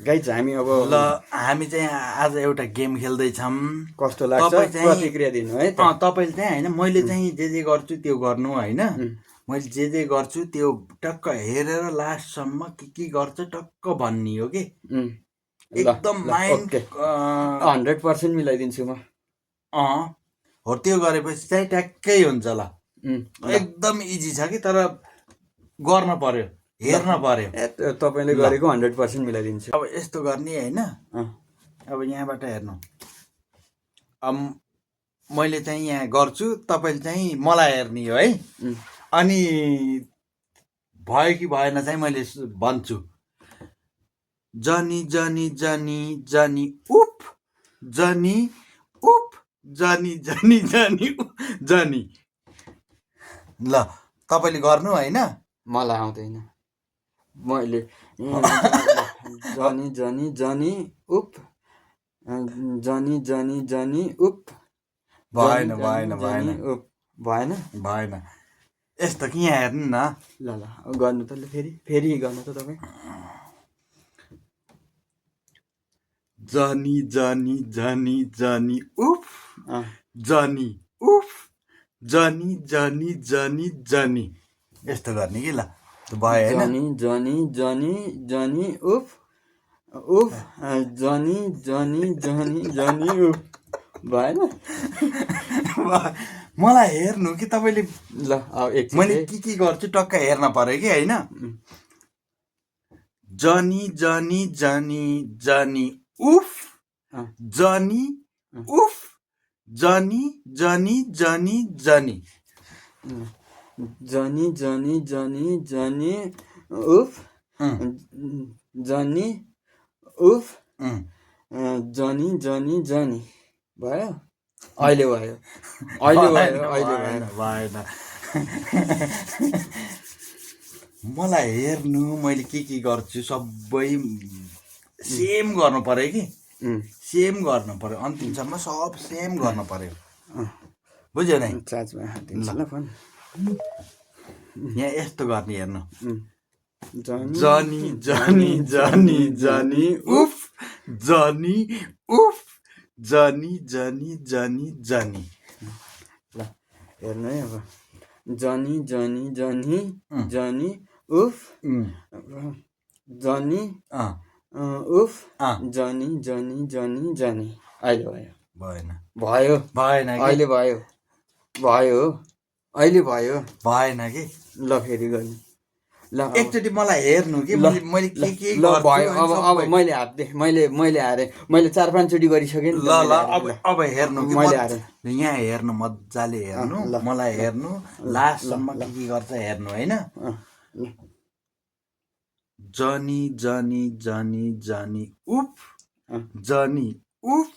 Guys हामी अब ल हामी चाहिँ आज एउटा गेम खेल्दैछौँ। कस्तो लाग्छ तपाईँ चाहिँ प्रतिक्रिया दिनु है त। तपाईँले चाहिँ होइन मैले चाहिँ जे गर्छु त्यो गर्नु होइन। मैले जे गर्छु त्यो टक्क हेरेर लास्टसम्म के गर्छ टक्क भन्ने हो कि एकदम माइन्ड 100% मिलाइदिन्छु म। हो त्यो गरेपछि चाहिँ ट्याक्कै हुन्छ। ल एकदम इजी छ कि तर गर्न पर्यो, हेर्न पर्यो। तपाईँले गरेको 100% मिलाइदिन्छु। अब यस्तो गर्ने होइन। अब यहाँबाट हेर्नु, अब मैले चाहिँ यहाँ गर्छु, तपाईँले चाहिँ मलाई हेर्ने हो है। अनि भयो कि भएन चाहिँ मैले भन्छु। जनी जनी जनी जनी उप, जनी उप, जनी जनी जनी जनी। ल तपाईँले गर्नु होइन। मलाई आउँदैन। मैले जनी जनी जनी उप, जनी जनी जनी उप, भएन भएन भएन भएन भएन। यस्तो कि यहाँ हेर्नु न। ल ल गर्नु त, फेरि गर्नु त तपाईँ। जनी जनी जनी जनी उफ, जनी उफ, जनी जनी जनी जनी। यस्तो गर्ने कि ल भयो होइन। जनी जनी जनी जनी उफ उफ, जनी जनी जनी जनी उफ। भएन। मलाई हेर्नु कि तपाईँले। ल एकछिन मैले के गर्छु टक्क हेर्न पर्यो कि होइन। जनी जनी जनी जनी उफ, जनी उफ, जनी जनी जनी जनी। जनी जनी जनी जनी उफ, जनी उफ, जनी जनी जनी। भयो? अहिले भयो, अहिले भयो, अहिले भएन। मलाई हेर्नु, मैले के गर्छु सबै सेम गर्नु पर्यो कि। सेम गर्नु पर्यो, अन्तिमसम्म सब सेम गर्नु पर्यो। बुझ्यो नै? यहाँ यस्तो गर्ने हेर्नु। जनी जनी जनी जनी उफ, जनी उफ, जनी जनी जनी जनी। ल हेर्नु है अब। जनी जनी जनी जनी उफ, जनी उफ, जनी जनी जनी जनी। अहिले भयो। भएन भयो भएन। अहिले भयो, भयो अहिले भयो। भएन कि। ल फेरि गर्नु। ल एकचोटि मलाई हेर्नु कि मैले ल भयो। अब मैले हार्दै, मैले हारेँ। मैले 4-5 चोटि गरिसकेँ नि। ल अब हेर्नु कि मैले हारेँ। यहाँ हेर्नु, मजाले हेर्नु, मलाई हेर्नु, लास्टसम्म के गर्छ हेर्नु होइन। जनी जनी जनी जनी उफ, जनी उफ,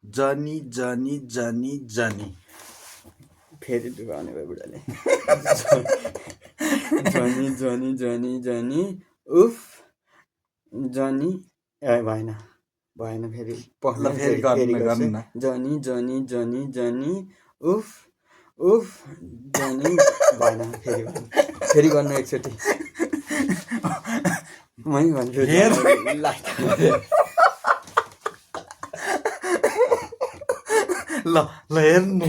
जनी जनी जनी जनी। फेरि भने भयो बुढाले। जनी जनी जनी जनी उफ, जनी भएन भएन। फेरि गर्नु न। जनी जनी जनी जनी उफ उफ, जनी। भएन। फेरि गर्नु एकचोटि। मै भन्छु ल हेर्नु।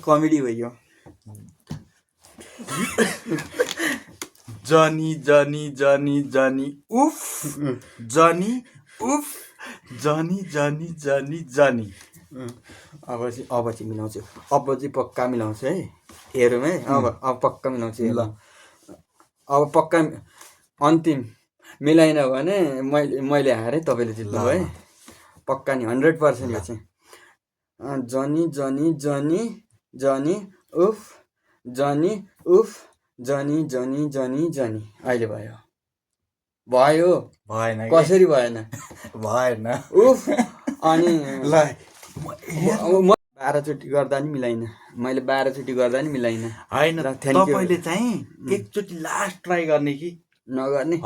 कमेडी भयो। जनी जनी जनी जनी उफ, जनी उफ, जनी जनी जनी जनी। अब चाहिँ मिलाउँछु। अब चाहिँ पक्का मिलाउँछु है। हेरौँ है। अब पक्का मिलाउँछु। ल अब पक्का अन्तिम मिलाइन भने मैले हारेँ, तपाईँले जित्नु है। पक्का नि 100% यो चाहिँ। जनी जनी जनी जनी उफ, जनी उफ, जनी जनी जनी जनी। अहिले भयो। भयो भएन। कसरी भएन? भएन उफ। अनि ल 12 चोटि गर्दा नि मिलाइन। मैले 12 चोटि गर्दा नि मिलाइन। होइन, तपाईँले चाहिँ एकचोटि लास्ट ट्राई गर्ने कि नगर्ने।